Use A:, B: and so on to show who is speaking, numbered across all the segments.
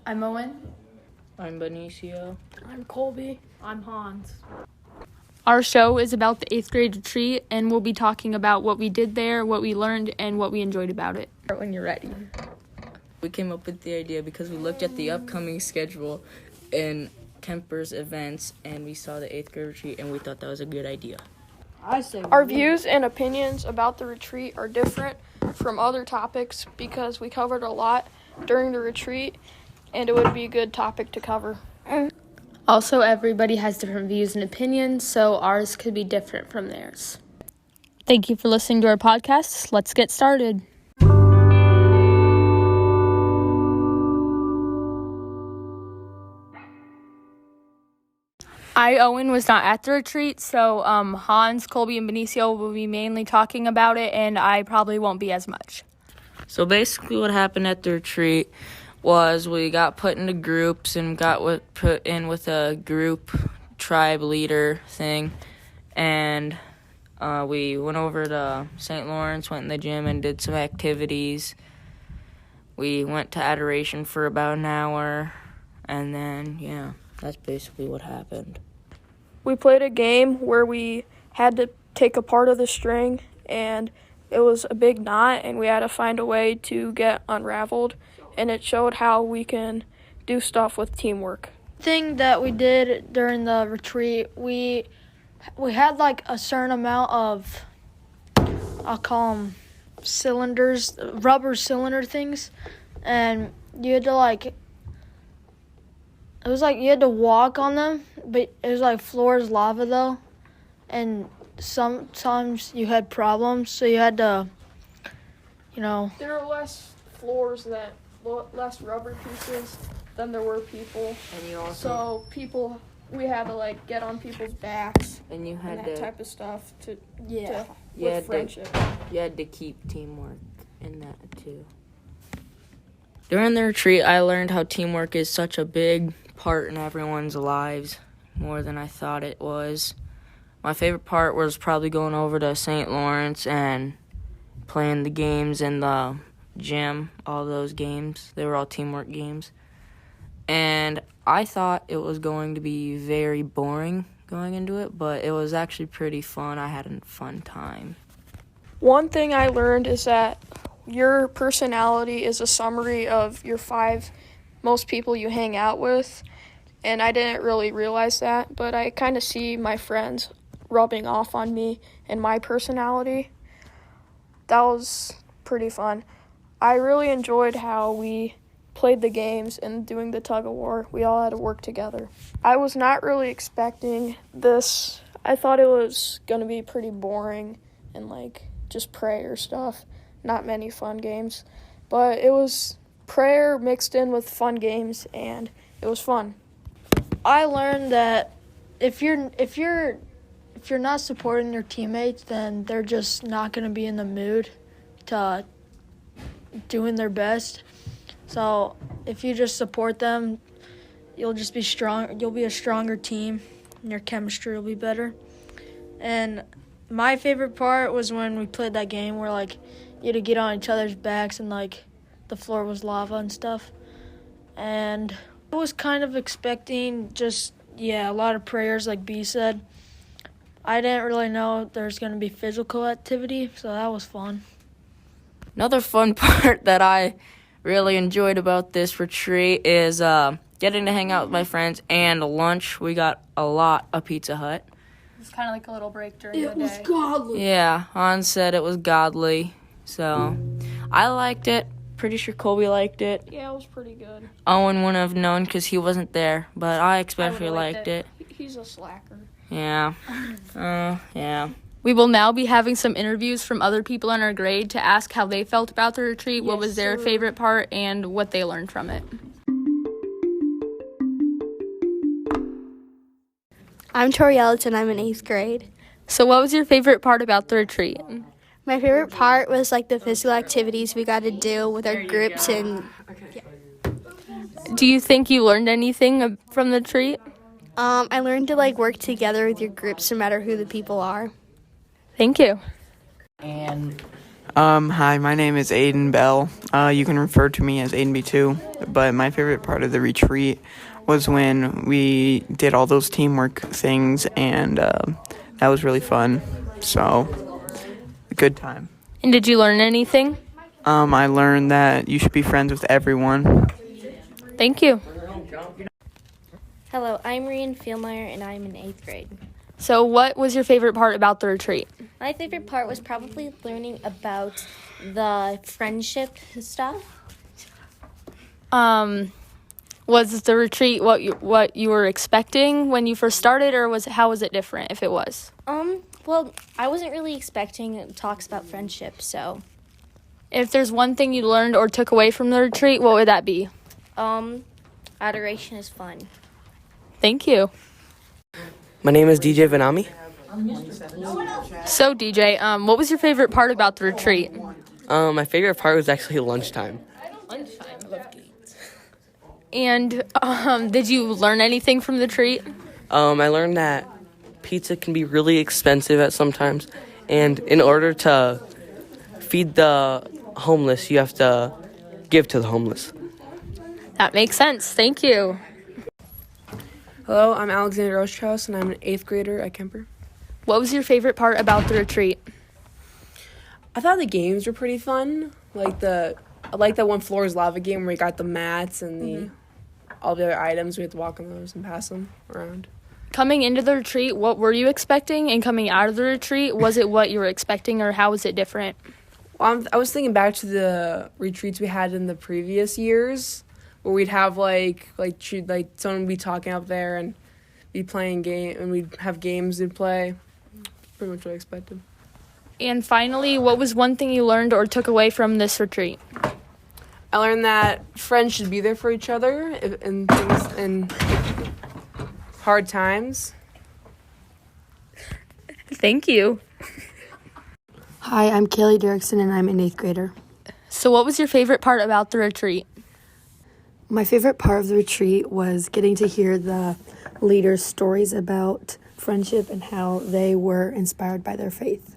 A: I'm Owen.
B: I'm Benicio.
C: I'm Colby.
A: I'm Hans.
D: Our show is about the 8th grade retreat, and we'll be talking about what we did there, what we learned, and what we enjoyed about it. When you're ready.
B: We came up with the idea because we looked at the upcoming schedule in Kemper's events, and we saw the 8th grade retreat, and we thought that was a good idea.
C: Our views and opinions about the retreat are different from other topics because we covered a lot during the retreat, and it would be a good topic to cover.
D: Also, everybody has different views and opinions, so ours could be different from theirs. Thank you for listening to our podcast. Let's get started. Owen, was not at the retreat, so Hans, Colby, and Benicio will be mainly talking about it, and I probably won't be as much.
B: So basically what happened at the retreat was we got put into groups and put in with a group tribe leader thing, and we went over to St. Lawrence, went in the gym and did some activities. We went to Adoration for about an hour, and then, that's basically what happened.
C: We played a game where we had to take a part of the string, and it was a big knot, and we had to find a way to get unraveled, and it showed how we can do stuff with teamwork.
E: Thing that we did during the retreat, we had like a certain amount of, I'll call them cylinders, rubber cylinder things, and you had to you had to walk on them, but it was like floor is lava though, and sometimes you had problems, so you had to,
C: There are less floors less rubber pieces than there were people.
B: And you also
C: So we had to get on people's backs
B: and you had
C: and that
B: to
C: type of stuff
E: yeah.
C: with friendship.
B: You had to keep teamwork in that too. During the retreat, I learned how teamwork is such a big part in everyone's lives, more than I thought it was. My favorite part was probably going over to St. Lawrence and playing the games in the gym, all those games. They were all teamwork games. And I thought it was going to be very boring going into it, but it was actually pretty fun. I had a fun time.
C: One thing I learned is that your personality is a summary of your 5 most people you hang out with, and I didn't really realize that, but I kind of see my friends rubbing off on me and my personality. That was pretty fun. I really enjoyed how we played the games and doing the tug of war. We all had to work together. I was not really expecting this. I thought it was going to be pretty boring and just prayer stuff. Not many fun games, but it was prayer mixed in with fun games, and it was fun.
E: I learned that if you're not supporting your teammates, then they're just not going to be in the mood to doing their best. So if you just support them, you'll just be strong. You'll be a stronger team, and your chemistry will be better. And my favorite part was when we played that game where you had to get on each other's backs and the floor was lava and stuff. And I was kind of expecting a lot of prayers like B said. I didn't really know there's going to be physical activity, so that was fun.
B: Another fun part that I really enjoyed about this retreat is getting to hang out with my friends and lunch. We got a lot of Pizza Hut.
A: It's kind of like a little break during the day.
C: It was godly.
B: Yeah, Hans said it was godly, so I liked it. Pretty sure Colby liked it.
C: Yeah, it was pretty good.
B: Owen wouldn't have known because he wasn't there, but I especially liked it.
C: He's a slacker.
B: Yeah. Yeah.
D: We will now be having some interviews from other people in our grade to ask how they felt about the retreat, what was their favorite part, and what they learned from it.
F: I'm Tori Ellis, and I'm in 8th grade.
D: So what was your favorite part about the retreat?
F: My favorite part was the physical activities we got to do with our groups. And
D: Do you think you learned anything from the retreat?
F: I learned to work together with your groups no matter who the people are.
D: Thank you.
B: And
G: Hi, my name is Aiden Bell. You can refer to me as Aiden B2, but my favorite part of the retreat was when we did all those teamwork things, and that was really fun. So, a good time.
D: And did you learn anything?
G: I learned that you should be friends with everyone.
D: Thank you.
H: Hello, I'm Rian Fielmeyer, and I'm in 8th grade.
D: So, what was your favorite part about the retreat?
H: My favorite part was probably learning about the friendship stuff.
D: Was the retreat what you were expecting when you first started, or how was it different if it was?
H: Well, I wasn't really expecting talks about friendship, so
D: If there's one thing you learned or took away from the retreat, what would that be?
H: adoration is fun.
D: Thank you.
I: My name is DJ Vanami.
D: So, DJ, what was your favorite part about the retreat?
I: My favorite part was actually lunchtime.
D: And did you learn anything from the retreat?
I: I learned that pizza can be really expensive at sometimes, and in order to feed the homeless, you have to give to the homeless.
D: That makes sense. Thank you.
J: Hello, I'm Alexander Ostrhaus, and I'm an 8th grader at Kemper.
D: What was your favorite part about the retreat?
J: I thought the games were pretty fun. I like that one Floor is Lava game where we got the mats and all the other items. We had to walk on those and pass them around.
D: Coming into the retreat, what were you expecting? And coming out of the retreat, was it what you were expecting, or how was it different?
J: Well, I was thinking back to the retreats we had in the previous years, where we'd have like someone would be talking up there and be playing game, and we'd have games to play. Pretty much what I expected.
D: And finally, what was one thing you learned or took away from this retreat?
J: I learned that friends should be there for each other in hard times.
D: Thank you.
K: Hi, I'm Kaylee Derrickson, and I'm an 8th grader.
D: So what was your favorite part about the retreat?
K: My favorite part of the retreat was getting to hear the leaders' stories about friendship and how they were inspired by their faith.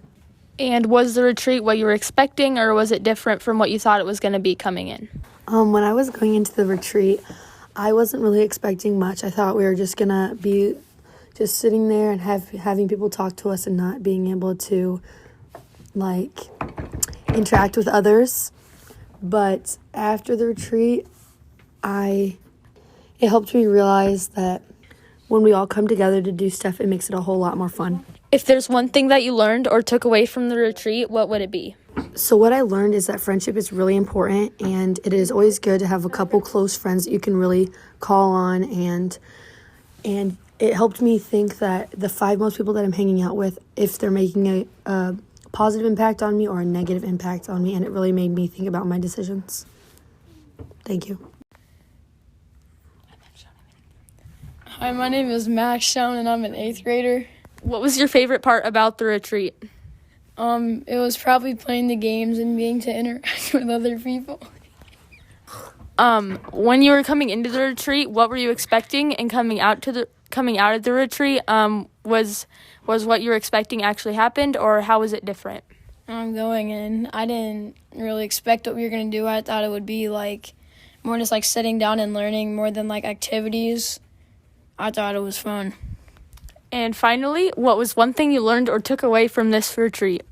D: And was the retreat what you were expecting, or was it different from what you thought it was going to be coming in?
K: When I was going into the retreat, I wasn't really expecting much. I thought we were just going to be just sitting there and having people talk to us and not being able to, interact with others. But after the retreat, it helped me realize that when we all come together to do stuff, it makes it a whole lot more fun.
D: If there's one thing that you learned or took away from the retreat, what would it be?
K: So what I learned is that friendship is really important, and it is always good to have a couple close friends that you can really call on, and it helped me think that the 5 most people that I'm hanging out with, if they're making a positive impact on me or a negative impact on me, and it really made me think about my decisions. Thank you.
E: Hi, my name is Max Schoen, and I'm an 8th grader.
D: What was your favorite part about the retreat?
E: It was probably playing the games and being to interact with other people.
D: When you were coming into the retreat, what were you expecting? And coming out of the retreat, was what you were expecting actually happened, or how was it different?
E: Going in, I didn't really expect what we were going to do. I thought it would be more just sitting down and learning more than activities. I thought it was fun.
D: And finally, what was one thing you learned or took away from this retreat?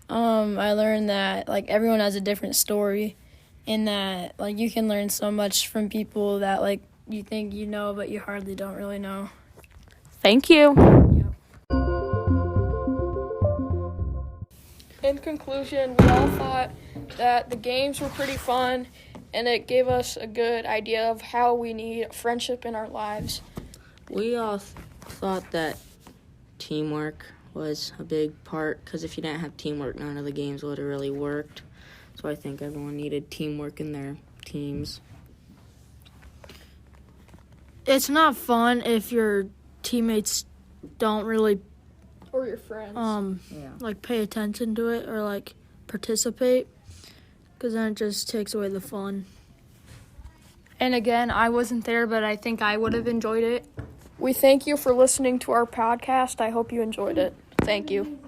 E: I learned that everyone has a different story, and that you can learn so much from people that you think you know, but you hardly don't really know.
D: Thank you.
C: In conclusion, we all thought that the games were pretty fun, and it gave us a good idea of how we need friendship in our lives.
B: We all thought that teamwork was a big part, because if you didn't have teamwork, none of the games would have really worked. So I think everyone needed teamwork in their teams.
E: It's not fun if your teammates don't really
C: Or your friends.
E: pay attention to it or participate, because then it just takes away the fun.
D: And again, I wasn't there, but I think I would have enjoyed it.
C: We thank you for listening to our podcast. I hope you enjoyed it. Thank you.